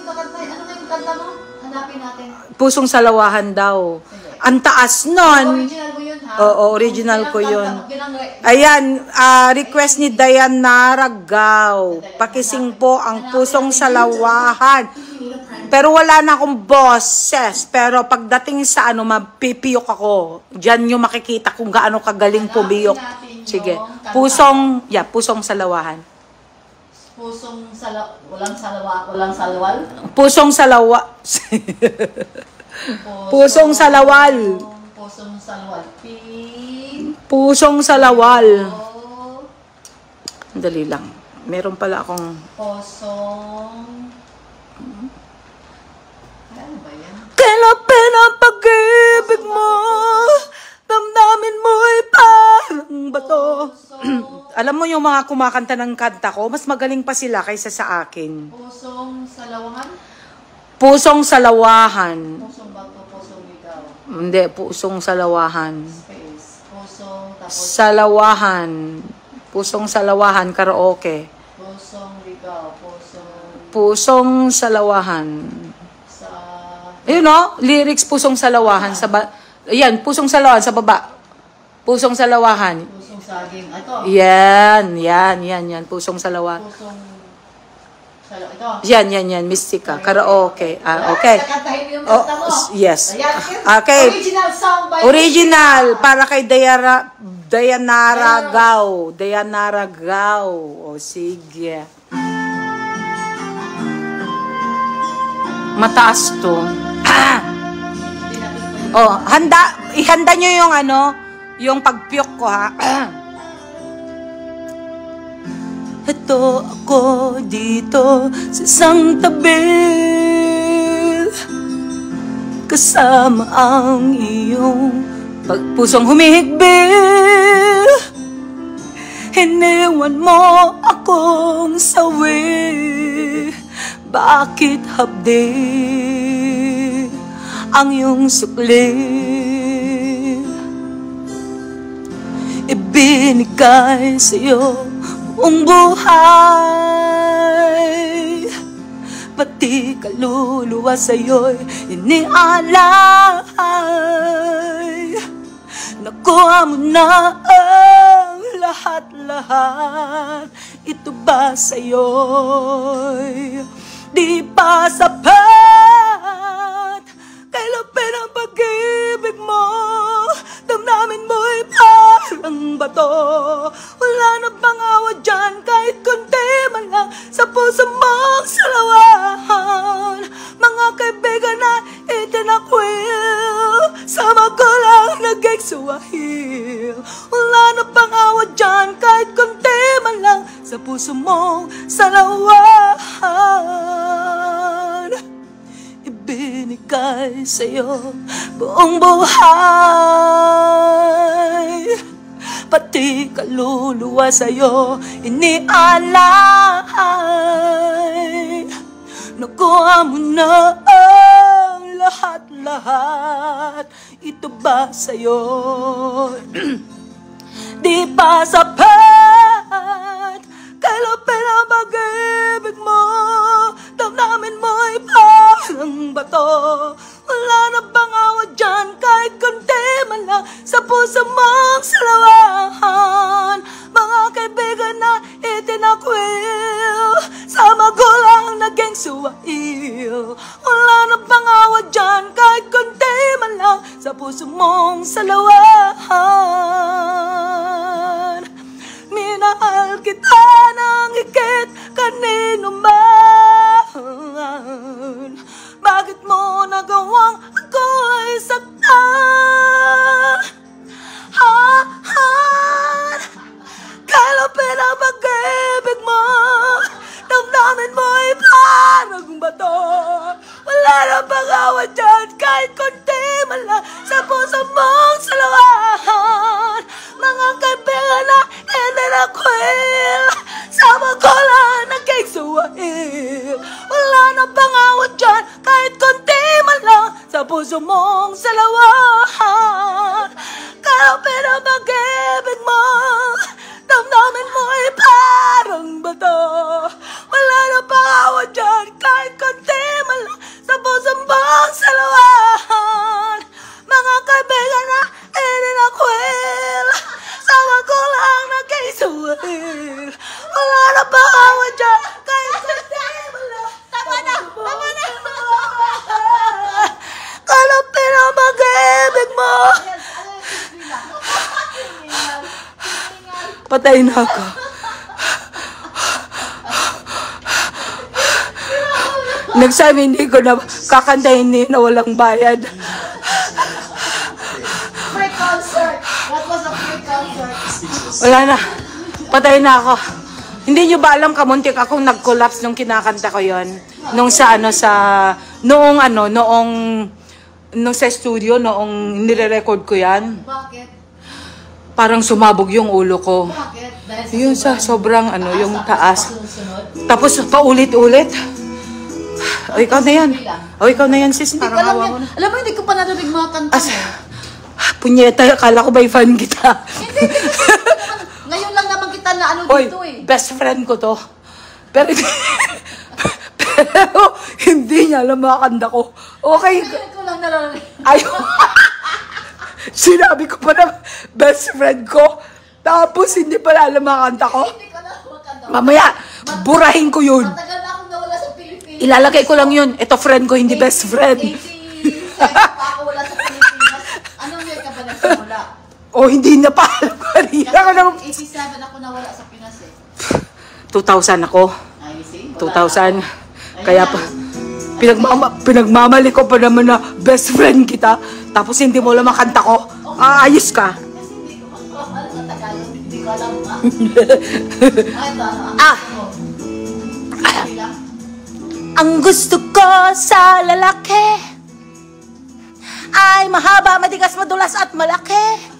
kakanta? Ano nga yung kanta mo? Hanapin natin. Pusong Salawahan daw. Ang taas nun. Original mo yun, ha? Oo, original ko yun. Ayan, request ni Diana Ragaw. Pakising po ang Pusong Salawahan. Pero wala na akong boses. Pero pagdating sa ano, mapipiyok ako. Diyan nyo makikita kung gaano kagaling pumiyok. Sige. Pusong Salawahan. Walang salawal? Pusong Salawa. Pusong Salawal. Pusong Salawal. Pusong Salawal. Dali lang. Meron pala akong... Pusong... Ano ba yan? Kailan ang pag-ibig mo? Damdamin mo'y parang bato. Alam mo yung mga kumakanta ng kanta ko, mas magaling pa sila kaysa sa akin. Pusong Salawahan? Pusong Salawahan. Pusong bato, pusong ligaw. Hindi, Pusong Salawahan. Space. Pusong tapos... Salawahan. Pusong Salawahan, karaoke. Pusong ligaw. Pusong Salawahan. Sa... Ayun o, lyrics Pusong Salawahan. Ayan, Pusong Salawahan sa baba. Pusong Salawahan. Pusong saging. Ito. Yan. Pusong Salawahan. Pusong... Ito. Yan. Mystica. Karaoke. Okay. Kakantahin yung kanta mo. Yes. Ayan. Okay. Original song by... Original. Para kay Diana Ragaw. Diana Ragaw. O, sige. Mataas to. Oh, ihanda nyo yung yung pagpiyok ko, ha. Ito ako dito sa isang tabi, kasama ang iyong pagpusong humihigbil. Iniwan mo akong sawi, bakit hapdi ang iyong sukli? Ibinigay sa'yo buong buhay, pati kaluluwa sa'yo'y inialay. Nakuha mo na ang lahat-lahat, ito ba sa'yo'y di pa sapat? Kailapin ang pag-ibig mo, damdamin mo'y parang bato. Wala na bang awa dyan, kahit konti man lang sa puso mong salawahan. Mga kaibigan na itinakwil, sama ko lang naging suwahil. Wala na bang awa dyan, kahit konti man lang sa puso mong salawahan. Ibinigay sa'yo buong buhay, pati kaluluwa sa'yo inialay. Nakuha mo na ang lahat-lahat, ito ba sa'yo di pa sapat? Kailapin ang pag-ibig mo, damdamin mo'y parang bato. Wala na bang awa dyan, kahit konti man lang sa puso mong salawahan. Mga kaibigan na itinakwil, sa magulang naging suwail. Wala na bang awa dyan, kahit konti man lang sa puso mong salawahan. Minahal kita ng higit kanino man, bakit mo nagawang ako'y saktan? Kailapin ang pag-ibig mo, damdamin mo'y parang bato. Wala na bang awa dyan, kahit konti man lang sa puso mong salawahan. Mga kaibigan na itinakwil, sama ko lang naging suwahil. Wala na bang awa dyan, kahit konti man lang sa puso mong salawahan. Kailapin ang pag-ibig mo, damdamin mo'y parang bato. Wala na bang awa dyan, kahit konti Patay na ako. Nagsabi hindi ko na kakantahin niya na walang bayad. Free concert. That was a free concert. Wala na. Patay na ako. Hindi nyo ba alam kamuntik akong nag-collapse nung kinakanta ko yon? Nung sa nung sa studio, noong nire-record ko yan. Bakit? Parang sumabog yung ulo ko. Bakit? Dahil Yun sa sobrang yung taas. sunod. Tapos paulit-ulit. O, ikaw na yan. O, ikaw na yan, sis. Hindi ko Parang alam hawa yan. ko na. Alam mo, hindi ko pa narinig mga kanta mo. Punyeta, akala ko ba'y fan kita? Hindi. Ngayon lang naman kita na ano Oy, dito eh. best friend ko to. Pero hindi niya alam mga kanta ko. Okay. Ngayon ko lang narinig. Ayaw. Sinabi ko pa na best friend ko. Tapos hindi pala alam mga kanta ko. Hindi ko na makanta. Mamaya, burahin ko yun. Matagal na akong nawala sa Pilipinas. Ilalagay ko lang yun. Ito friend ko, hindi best friend. 87 pa ako wala sa Pilipinas. Anong year ka ba nagsimula? O hindi na pa alam ko. Kasi 87 ako nawala sa Pinas eh. 2,000 ako. Ay, see? 2,000. Kaya pa, pinagmamali ko pa naman na best friend kita. Tapos hindi mo alam ang kanta ko. Ayos ka. Kasi hindi ko makakawala sa Tagalog. Hindi ko alam ba? Ay, ito ano? Okay lang. Ang gusto ko sa lalaki ay mahaba, matigas, madulas at malaki.